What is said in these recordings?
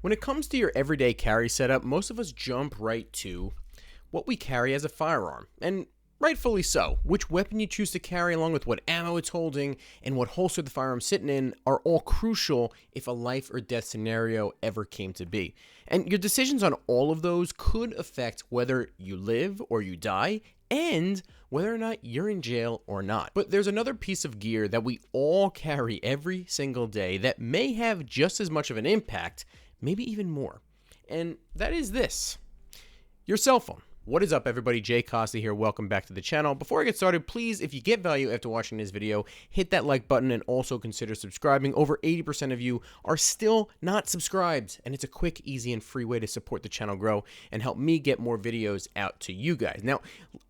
When it comes to your everyday carry setup, most of us jump right to what we carry as a firearm, and rightfully so. Which weapon you choose to carry, along with what ammo it's holding and what holster the firearm's sitting in, are all crucial if a life or death scenario ever came to be. And your decisions on all of those could affect whether you live or you die, and whether or not you're in jail or not. But there's another piece of gear that we all carry every single day that may have just as much of an impact, maybe even more. And that is this: your cell phone. What is up, everybody? Jay Costa here. Welcome back to the channel. Before I get started, please, if you get value after watching this video, hit that like button and also consider subscribing. Over 80% of you are still not subscribed, and it's a quick, easy, and free way to support the channel grow and help me get more videos out to you guys. Now,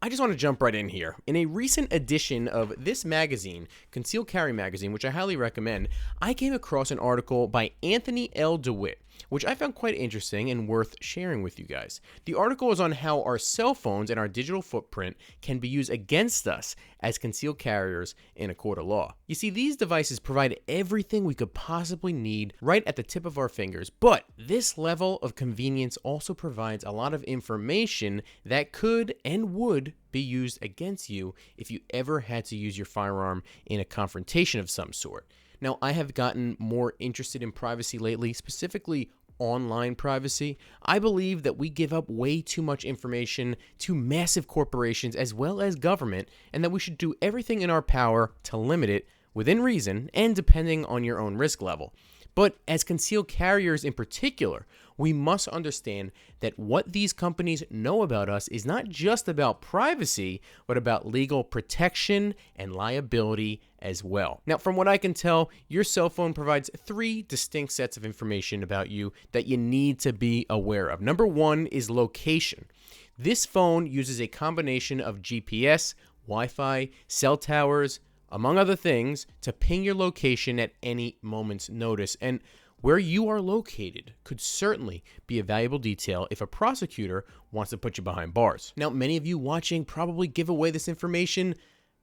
I just want to jump right in here. In a recent edition of this magazine, Conceal Carry Magazine, which I highly recommend, I came across an article by Anthony L. DeWitt, which I found quite interesting and worth sharing with you guys. The article is on how our cell phones and our digital footprint can be used against us as concealed carriers in a court of law. You see, these devices provide everything we could possibly need right at the tip of our fingers, but this level of convenience also provides a lot of information that could and would be used against you if you ever had to use your firearm in a confrontation of some sort. Now, I have gotten more interested in privacy lately, specifically online privacy. I believe that we give up way too much information to massive corporations as well as government, and that we should do everything in our power to limit it within reason and depending on your own risk level. But as concealed carriers in particular, we must understand that what these companies know about us is not just about privacy, but about legal protection and liability as well. Now, from what I can tell, your cell phone provides three distinct sets of information about you that you need to be aware of. Number one is location. This phone uses a combination of GPS, Wi-Fi, cell towers, among other things, to ping your location at any moment's notice. And where you are located could certainly be a valuable detail if a prosecutor wants to put you behind bars. Now, many of you watching probably give away this information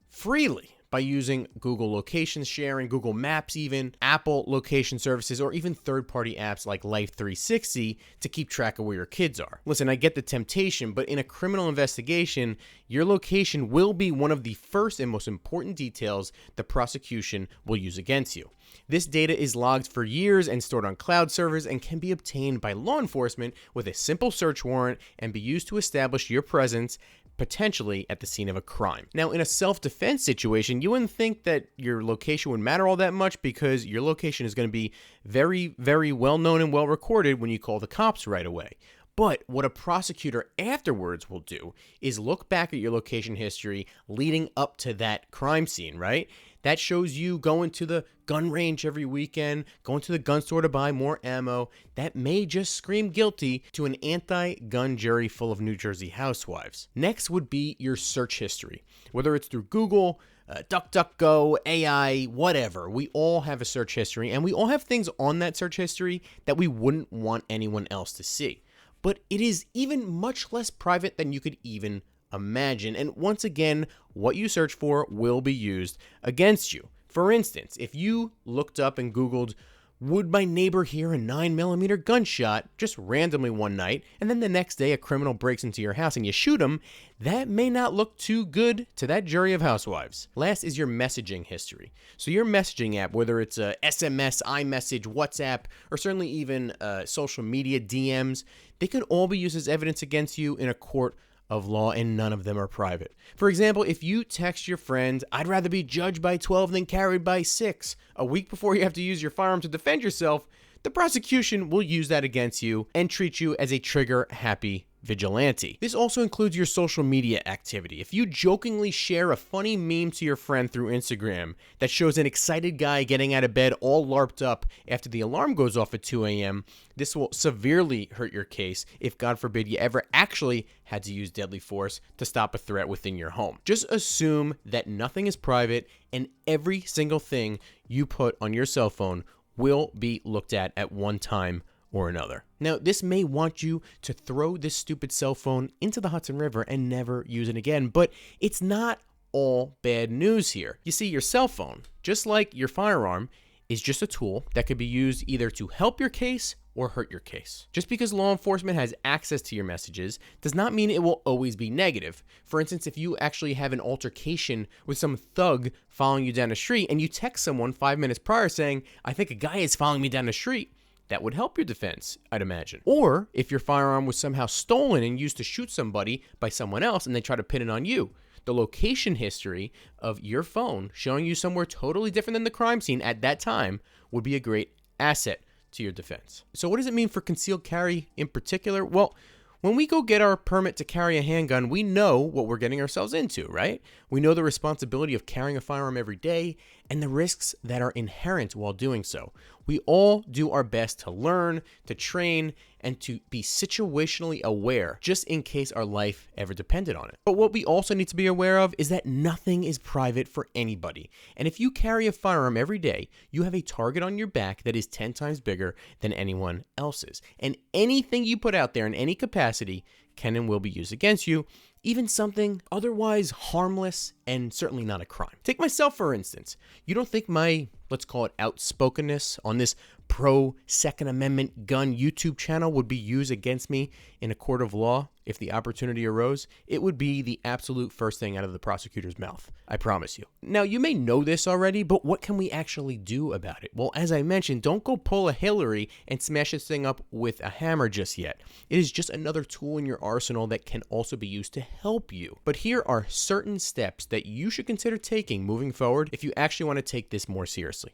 freely by using Google location sharing, Google Maps even, Apple location services, or even third-party apps like Life 360 to keep track of where your kids are. Listen, I get the temptation, but in a criminal investigation, your location will be one of the first and most important details the prosecution will use against you. This data is logged for years and stored on cloud servers and can be obtained by law enforcement with a simple search warrant and be used to establish your presence potentially at the scene of a crime. Now, in a self-defense situation, you wouldn't think that your location would matter all that much because your location is going to be very, very well known and well recorded when you call the cops right away. But what a prosecutor afterwards will do is look back at your location history leading up to that crime scene, right? That shows you going to the gun range every weekend, going to the gun store to buy more ammo. That may just scream guilty to an anti-gun jury full of New Jersey housewives. Next would be your search history. Whether it's through Google, DuckDuckGo, AI, whatever. We all have a search history, and we all have things on that search history that we wouldn't want anyone else to see. But it is even much less private than you could even imagine. And once again, what you search for will be used against you. For instance, if you looked up and Googled, "Would my neighbor hear a 9mm gunshot?" just randomly one night, and then the next day a criminal breaks into your house and you shoot him, that may not look too good to that jury of housewives. Last is your messaging history. So your messaging app, whether it's a SMS, iMessage, WhatsApp, or certainly even social media DMs, they could all be used as evidence against you in a court of law, and none of them are private. For example, if you text your friend, "I'd rather be judged by 12 than carried by 6, a week before you have to use your firearm to defend yourself, the prosecution will use that against you and treat you as a trigger-happy vigilante. This also includes your social media activity. If you jokingly share a funny meme to your friend through Instagram that shows an excited guy getting out of bed all LARPed up after the alarm goes off at 2 a.m., this will severely hurt your case if, God forbid, you ever actually had to use deadly force to stop a threat within your home. Just assume that nothing is private and every single thing you put on your cell phone will be looked at one time or another. Now, this may want you to throw this stupid cell phone into the Hudson River and never use it again, but it's not all bad news here. You see, your cell phone, just like your firearm, is just a tool that could be used either to help your case or hurt your case. Just because law enforcement has access to your messages does not mean it will always be negative. For instance, if you actually have an altercation with some thug following you down the street and you text someone 5 minutes prior saying, "I think a guy is following me down the street," that would help your defense, I'd imagine. Or if your firearm was somehow stolen and used to shoot somebody by someone else and they try to pin it on you, the location history of your phone showing you somewhere totally different than the crime scene at that time would be a great asset to your defense. So what does it mean for concealed carry in particular? Well, when we go get our permit to carry a handgun, we know what we're getting ourselves into, right? We know the responsibility of carrying a firearm every day and the risks that are inherent while doing so. We all do our best to learn, to train, and to be situationally aware just in case our life ever depended on it. But what we also need to be aware of is that nothing is private for anybody. And if you carry a firearm every day, you have a target on your back that is 10 times bigger than anyone else's. And anything you put out there in any capacity can and will be used against you, even something otherwise harmless and certainly not a crime. Take myself, for instance. You don't think my, let's call it outspokenness on this pro-Second Amendment gun YouTube channel would be used against me in a court of law if the opportunity arose? It would be the absolute first thing out of the prosecutor's mouth, I promise you. Now, you may know this already, but what can we actually do about it? Well, as I mentioned, don't go pull a Hillary and smash this thing up with a hammer just yet. It is just another tool in your arsenal that can also be used to help you. But here are certain steps that you should consider taking moving forward if you actually want to take this more seriously.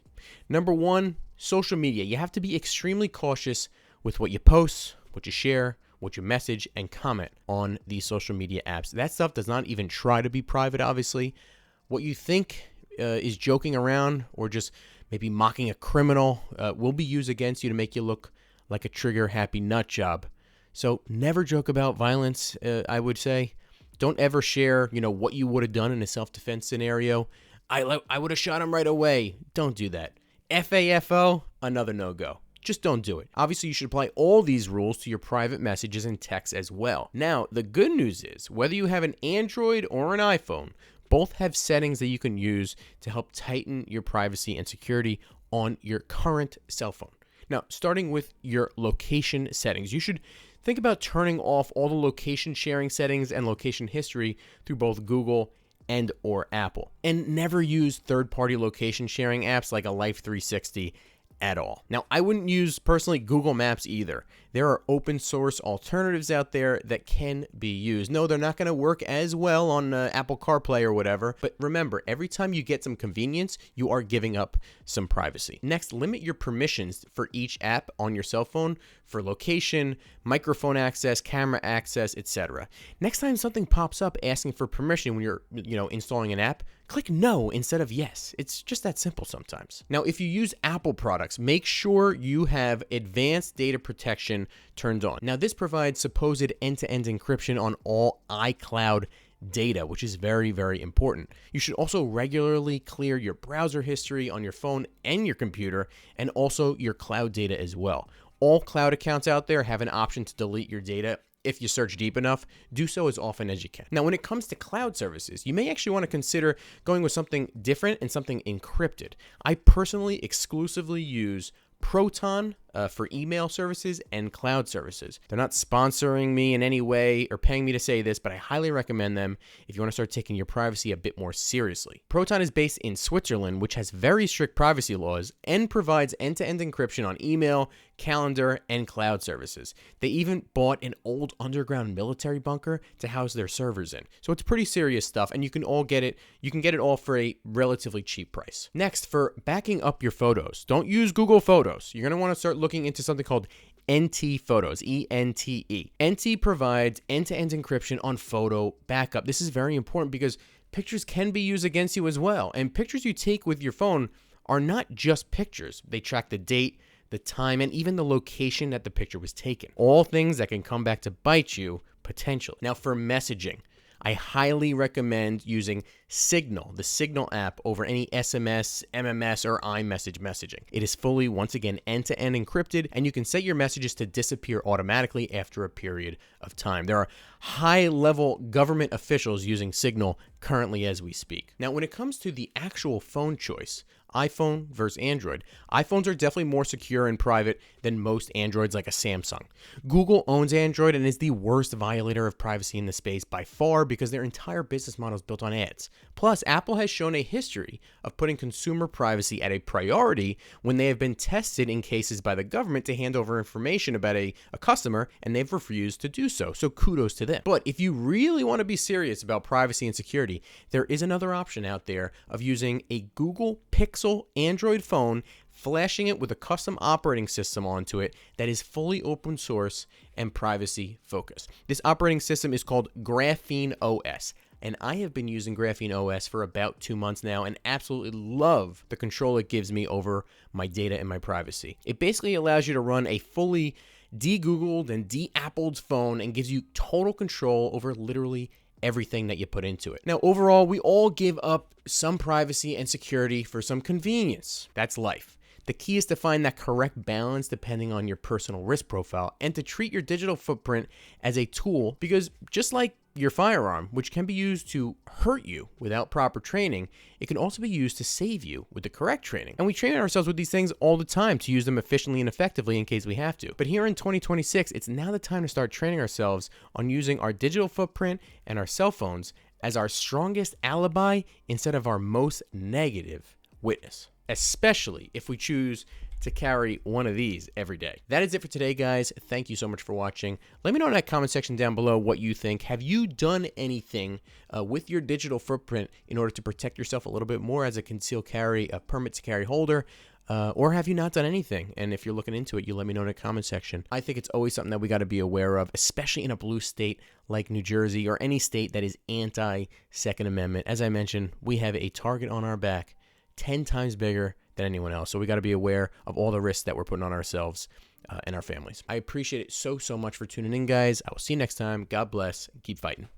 Number one, social media. You have to be extremely cautious with what you post, what you share, what you message, and comment on these social media apps. That stuff does not even try to be private, obviously. What you think is joking around or just maybe mocking a criminal will be used against you to make you look like a trigger-happy nut job. So never joke about violence, I would say. Don't ever share, what you would have done in a self-defense scenario. I would have shot him right away. Don't do that. FAFO, another no-go. Just don't do it. Obviously, you should apply all these rules to your private messages and texts as well. Now, the good news is, whether you have an Android or an iPhone, both have settings that you can use to help tighten your privacy and security on your current cell phone. Now, starting with your location settings, you should think about turning off all the location sharing settings and location history through both Google and or Apple. And never use third-party location sharing apps like a Life 360 at all. Now, I wouldn't use personally Google Maps either. There are open source alternatives out there that can be used. No, they're not going to work as well on Apple CarPlay or whatever, but remember, every time you get some convenience, you are giving up some privacy. Next, limit your permissions for each app on your cell phone for location, microphone access, camera access, etc. Next time something pops up asking for permission when you're, installing an app, click no instead of yes. It's just that simple sometimes. Now, if you use Apple products, make sure you have advanced data protection turned on. Now, this provides supposed end-to-end encryption on all iCloud data, which is very, very important. You should also regularly clear your browser history on your phone and your computer, and also your cloud data as well. All cloud accounts out there have an option to delete your data. If you search deep enough, do so as often as you can. Now, when it comes to cloud services, you may actually want to consider going with something different and something encrypted. I personally exclusively use Proton for email services and cloud services. They're not sponsoring me in any way or paying me to say this, but I highly recommend them if you want to start taking your privacy a bit more seriously. Proton is based in Switzerland, which has very strict privacy laws and provides end-to-end encryption on email, calendar, and cloud services. They even bought an old underground military bunker to house their servers in. So it's pretty serious stuff, and you can get it all for a relatively cheap price. Next, for backing up your photos, don't use Google Photos. You're going to want to start looking into something called NT Photos, E-N-T-E. NT provides end-to-end encryption on photo backup. This is very important because pictures can be used against you as well. And pictures you take with your phone are not just pictures. They track the date, the time, and even the location that the picture was taken. All things that can come back to bite you potentially. Now, for messaging, I highly recommend using Signal, the Signal app, over any SMS, MMS, or iMessage messaging. It is fully, once again, end-to-end encrypted, and you can set your messages to disappear automatically after a period of time. There are high-level government officials using Signal currently as we speak. Now, when it comes to the actual phone choice, iPhone versus Android. iPhones are definitely more secure and private than most Androids like a Samsung. Google owns Android and is the worst violator of privacy in the space by far because their entire business model is built on ads. Plus, Apple has shown a history of putting consumer privacy at a priority when they have been tested in cases by the government to hand over information about a customer, and they've refused to do so. So kudos to them. But if you really want to be serious about privacy and security, there is another option out there of using a Google Pixel Android phone, flashing it with a custom operating system onto it that is fully open source and privacy focused. This operating system is called Graphene OS, and I have been using Graphene OS for about 2 months now and absolutely love the control it gives me over my data and my privacy. It basically allows you to run a fully de-Googled and de-Appled phone and gives you total control over literally everything that you put into it. Now, overall, we all give up some privacy and security for some convenience. That's life. The key is to find that correct balance depending on your personal risk profile and to treat your digital footprint as a tool, because just like your firearm, which can be used to hurt you without proper training, it can also be used to save you with the correct training. And we train ourselves with these things all the time to use them efficiently and effectively in case we have to. But here in 2026, it's now the time to start training ourselves on using our digital footprint and our cell phones as our strongest alibi instead of our most negative witness, especially if we choose to carry one of these every day. That is it for today, guys. Thank you so much for watching. Let me know in that comment section down below what you think. Have you done anything with your digital footprint in order to protect yourself a little bit more as a concealed carry, a permit to carry holder? Or have you not done anything? And if you're looking into it, you let me know in the comment section. I think it's always something that we got to be aware of, especially in a blue state like New Jersey or any state that is anti-Second Amendment. As I mentioned, we have a target on our back 10 times bigger than anyone else. So we got to be aware of all the risks that we're putting on ourselves and our families. I appreciate it so much for tuning in, guys. I will see you next time. God bless. Keep fighting.